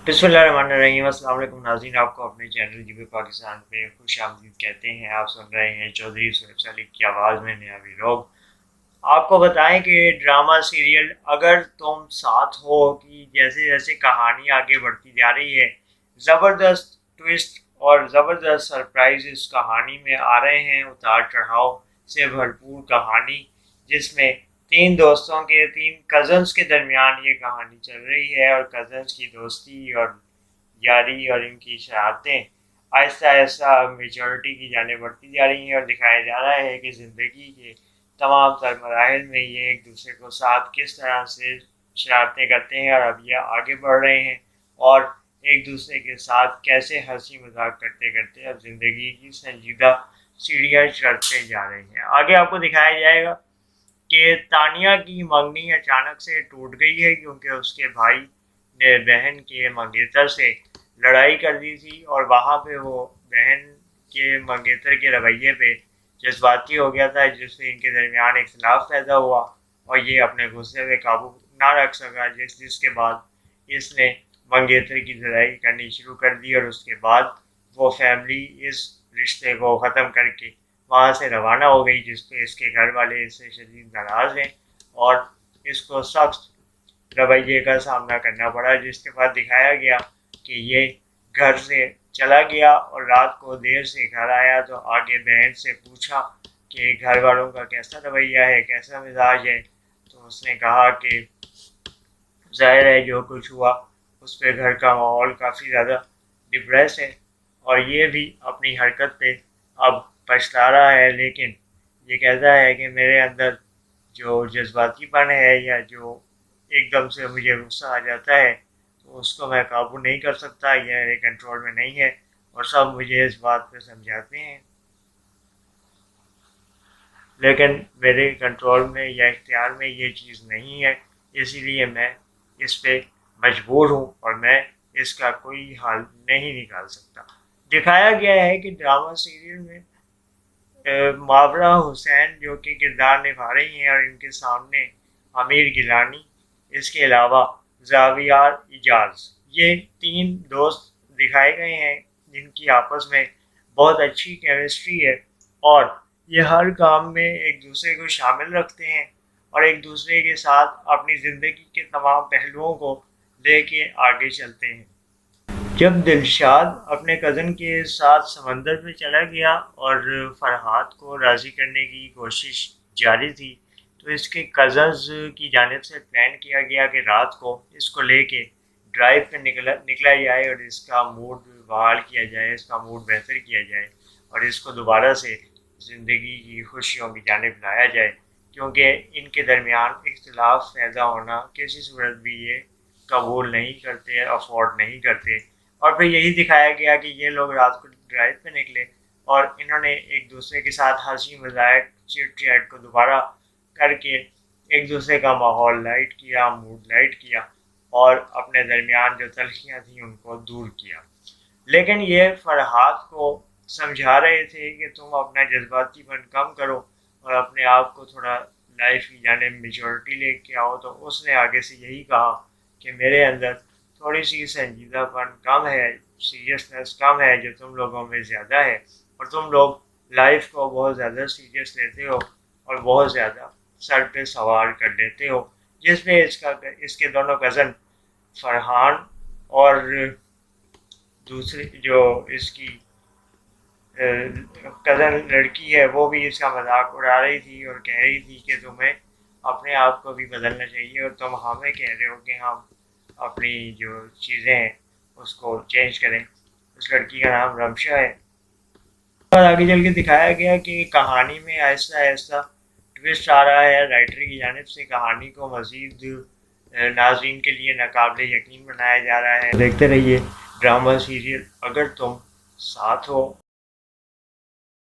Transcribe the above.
बिस्मिल्लाहिर्रहमानिर्रहीम। अस्सलाम वालेकुम नाज़रीन, आपको अपने चैनल जीबी पाकिस्तान पे खुश आमदीद कहते हैं। आप सुन रहे हैं चौधरी सुहेब सालिक की आवाज़ में नया व्लॉग। आपको बताएं कि ड्रामा सीरियल अगर तुम साथ हो कि जैसे जैसे कहानी आगे बढ़ती जा रही है, ज़बरदस्त ट्विस्ट और ज़बरदस्त सरप्राइज इस कहानी में आ रहे हैं। उतार चढ़ाव से भरपूर कहानी, जिसमें तीन कज़न्स के दरमियान ये कहानी चल रही है और कज़न्स की दोस्ती और यारी और इनकी शरारतें आहिस्ता आहिस्ता मेचोरिटी की जाने बढ़ती जा रही हैं और दिखाया जा रहा है कि ज़िंदगी के तमाम तर मराहिल में ये एक दूसरे को साथ किस तरह से शरारतें करते हैं और अब ये आगे बढ़ रहे हैं और एक दूसरे के साथ कैसे हंसी मजाक करते करते अब ज़िंदगी की संजीदा सीढ़ियाँ चढ़ते जा रहे हैं। आगे आपको दिखाया जाएगा कि तानिया की मंगनी अचानक से टूट गई है क्योंकि उसके भाई ने बहन के मंगेतर से लड़ाई कर दी थी और वहाँ पे वो बहन के मंगेतर के रवैये पे जज्बाती हो गया था, जिससे इनके दरमियान इख्तलाफ पैदा हुआ और ये अपने गुस्से पे काबू ना रख सका, जिसके बाद इसने मंगेतर की लड़ाई करनी शुरू कर दी और उसके बाद वो फैमिली इस रिश्ते को ख़त्म करके वहाँ से रवाना हो गई, जिसपे इसके घर वाले इससे शदीद नाराज़ हैं और इसको सख्त रवैये का सामना करना पड़ा। जिसके बाद दिखाया गया कि ये घर से चला गया और रात को देर से घर आया तो आगे बहन से पूछा कि घर वालों का कैसा रवैया है, कैसा मिजाज है। तो उसने कहा कि ज़ाहिर है जो कुछ हुआ उस पर घर का माहौल काफ़ी ज़्यादा डिप्रेस है और ये भी अपनी हरकत पे अब पछता रहा है, लेकिन ये कहता है कि मेरे अंदर जो जज्बातीपन है या जो एकदम से मुझे गुस्सा आ जाता है तो उसको मैं काबू नहीं कर सकता, यह मेरे कंट्रोल में नहीं है और सब मुझे इस बात पे समझाते हैं, लेकिन मेरे कंट्रोल में या इख्तियार में ये चीज़ नहीं है, इसीलिए मैं इस पे मजबूर हूँ और मैं इसका कोई हल नहीं निकाल सकता। दिखाया गया है कि ड्रामा सीरियल में मावरा हुसैन जो कि किरदार निभा रही हैं और इनके सामने आमिर गिलानी, इसके अलावा जावियार इजाज, ये तीन दोस्त दिखाए गए हैं जिनकी आपस में बहुत अच्छी केमिस्ट्री है और ये हर काम में एक दूसरे को शामिल रखते हैं और एक दूसरे के साथ अपनी ज़िंदगी के तमाम पहलुओं को लेके आगे चलते हैं। जब दिलशाद अपने कज़न के साथ समंदर में चला गया और फरहाद को राज़ी करने की कोशिश जारी थी, तो इसके कज़न्स की जानिब से प्लान किया गया कि रात को इसको लेके ड्राइव पे निकला जाए और इसका मूड बहाल किया जाए, इसका मूड बेहतर किया जाए और इसको दोबारा से ज़िंदगी की खुशियों की जानिब लाया जाए, क्योंकि इनके दरमियान इख्तिलाफ पैदा होना किसी सूरत भी ये कबूल नहीं करते, अफोर्ड नहीं करते। और फिर यही दिखाया गया कि ये लोग रात को ड्राइव पे निकले और इन्होंने एक दूसरे के साथ हंसी मजाक चिट चैट को दोबारा करके एक दूसरे का माहौल लाइट किया, मूड लाइट किया और अपने दरमियान जो तलखियाँ थी उनको दूर किया। लेकिन ये फरहाद को समझा रहे थे कि तुम अपना जज्बातीपन कम करो और अपने आप को थोड़ा लाइफ की जाने मेच्योरिटी लेके आओ, तो उसने आगे से यही कहा कि मेरे अंदर थोड़ी सी संजीदापन कम है, सीरियसनेस कम है जो तुम लोगों में ज़्यादा है और तुम लोग लाइफ को बहुत ज़्यादा सीरियस लेते हो और बहुत ज़्यादा सर पे सवार कर लेते हो, जिसमें इसके दोनों कज़न फरहान और दूसरी जो इसकी कज़न लड़की है वो भी इसका मजाक उड़ा रही थी और कह रही थी कि तुम्हें अपने आप को भी बदलना चाहिए और तुम हमें कह रहे हो कि हम अपनी जो चीज़ें हैं उसको चेंज करें। उस लड़की का नाम रमशा है। और आगे चल के दिखाया गया कि कहानी में आहिस्ता आहिस्ता ट्विस्ट आ रहा है राइटर की जानिब से, कहानी को मज़ीद नाज़रीन के लिए नाकाबिले यकीन बनाया जा रहा है। देखते रहिए ड्रामा सीरियल अगर तुम साथ हो।